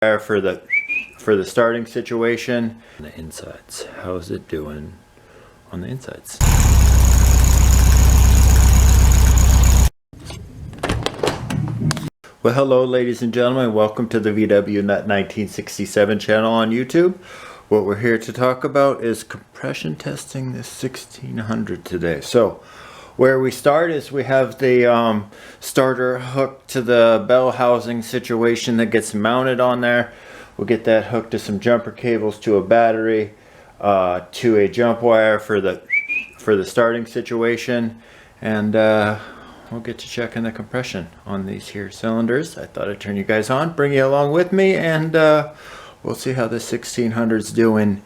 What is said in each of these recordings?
for the starting situation. The insides, how's it doing on the insides? Well, hello ladies and gentlemen, welcome to the vwnut 1967 channel on YouTube. What we're here to talk about is compression testing this 1600 today. So where we start is we have the starter hooked to the bell housing situation that gets mounted on there. We'll get that hooked to some jumper cables, to a battery, to a jump wire for the starting situation, and we'll get to checking the compression on these here cylinders. I thought I'd turn you guys on, bring you along with me, and we'll see how the 1600's doing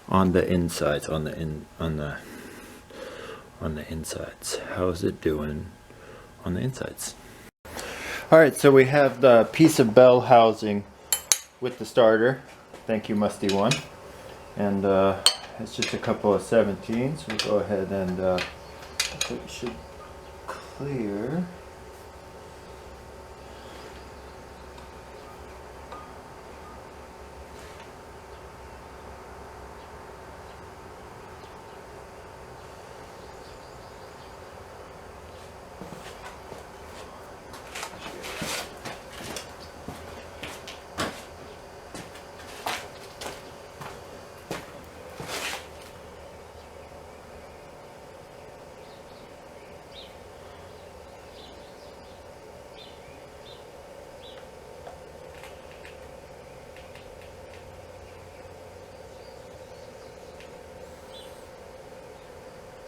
on the insides, on the insides. How's it doing on the insides? All right, so we have the piece of bell housing with the starter. Thank you, Musty One. And it's just a couple of 17s. We'll go ahead and it should clear.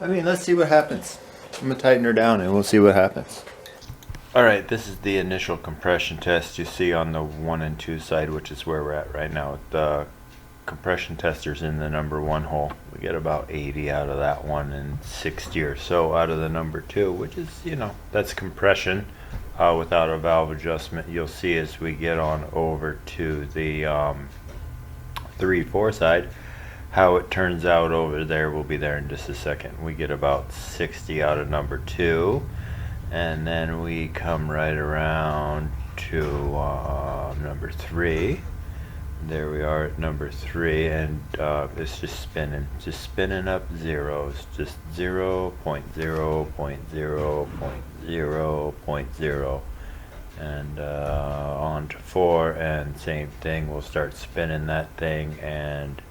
I mean, let's see what happens. I'm gonna tighten her down and we'll see what happens. Alright, this is the initial compression test you see on the 1 and 2 side, which is where we're at right now. The compression tester's in the number 1 hole. We get about 80 out of that one and 60 or so out of the number 2, which is, you know, that's compression without a valve adjustment. You'll see as we get on over to the 3-4 side, how it turns out over there. Will be there in just a second. We get about 60 out of number 2, and then we come right around to number 3. There we are at number 3, and it's just spinning up zeros, just 0.0.0.0.0, and on to 4, and same thing. We'll start spinning that thing, and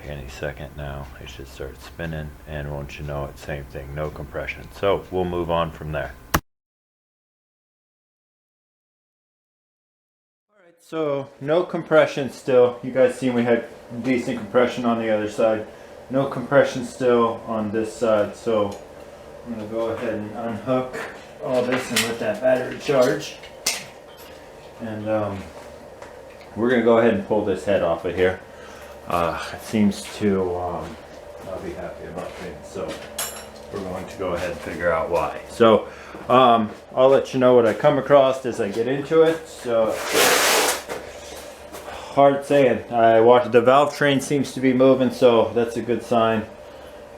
any second now it should start spinning, and won't you know it, same thing, no compression. So we'll move on from there. Alright, so no compression still. You guys seen we had decent compression on the other side. No compression still on this side, so I'm going to go ahead and unhook all this and let that battery charge, and we're going to go ahead and pull this head off of here. It seems to not be happy about things, so we're going to go ahead and figure out why. So I'll let you know what I come across as I get into it. So hard saying. I watched the valve train seems to be moving, so that's a good sign.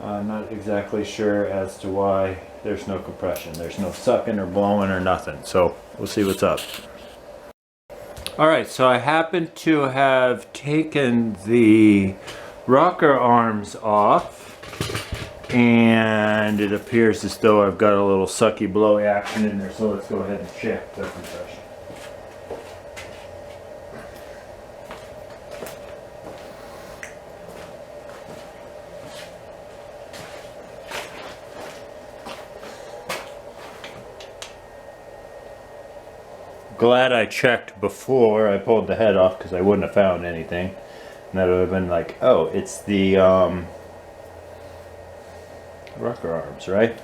I'm not exactly sure as to why there's no compression. There's no sucking or blowing or nothing, so we'll see what's up. Alright, so I happen to have taken the rocker arms off, and it appears as though I've got a little sucky blowy action in there, so let's go ahead and check the compression. Glad I checked before I pulled the head off, because I wouldn't have found anything. And that would have been like, oh, it's the rocker arms, right?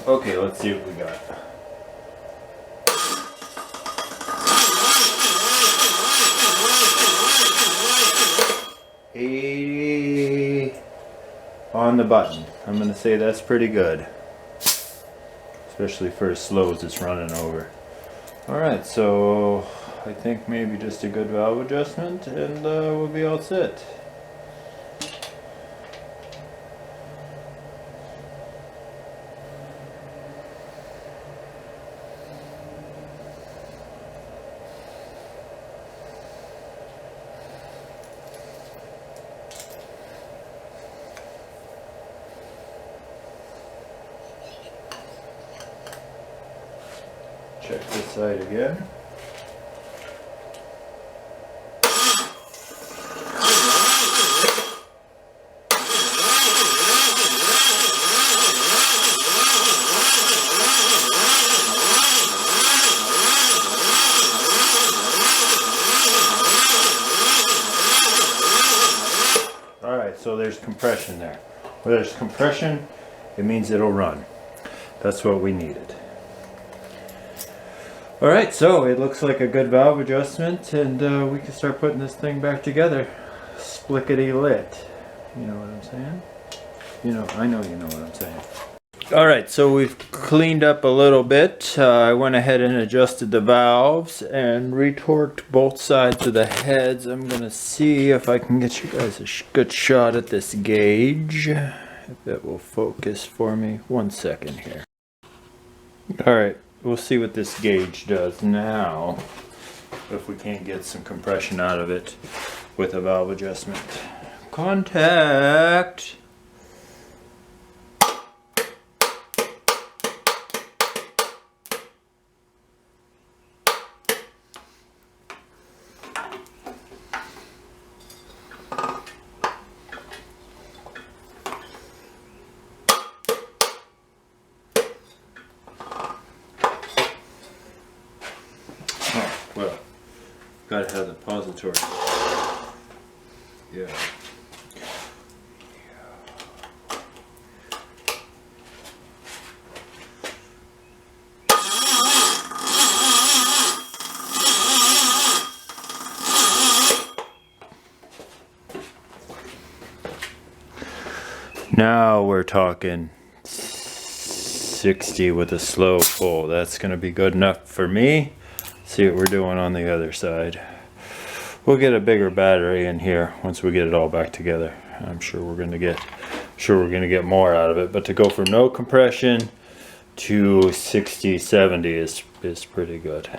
Okay, let's see what we got. 80 on the button. I'm going to say that's pretty good. especially for as slow as it's running over. Alright, so I think maybe just a good valve adjustment and we'll be all set. Check this side again. Alright, so there's compression there. Where there's compression, it means it'll run. That's what we needed. Alright, so it looks like a good valve adjustment, and we can start putting this thing back together. Splickety lit. You know what I'm saying? You know, I know you know what I'm saying. Alright, so we've cleaned up a little bit. I went ahead and adjusted the valves and retorqued both sides of the heads. I'm going to see if I can get you guys a good shot at this gauge. If that will focus for me. 1 second here. Alright. We'll see what this gauge does now, if we can't get some compression out of it with a valve adjustment. Contact! Well, gotta have the pository. Yeah. Now we're talking 60 with a slow pull. That's gonna be good enough for me. See what we're doing on the other side. We'll get a bigger battery in here once we get it all back together. I'm sure we're gonna get more out of it. But to go from no compression to 60, 70 is pretty good.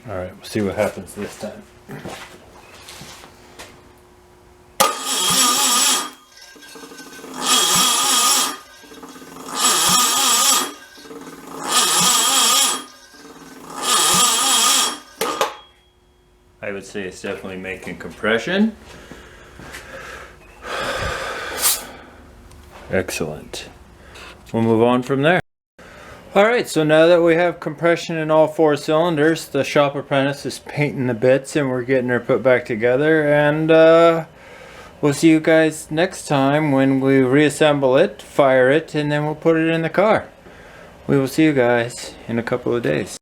Alright, we'll see what happens this time. I would say it's definitely making compression. Excellent. We'll move on from there. Alright, so now that we have compression in all 4 cylinders, the shop apprentice is painting the bits and we're getting her put back together, and we'll see you guys next time when we reassemble it, fire it, and then we'll put it in the car. We will see you guys in a couple of days.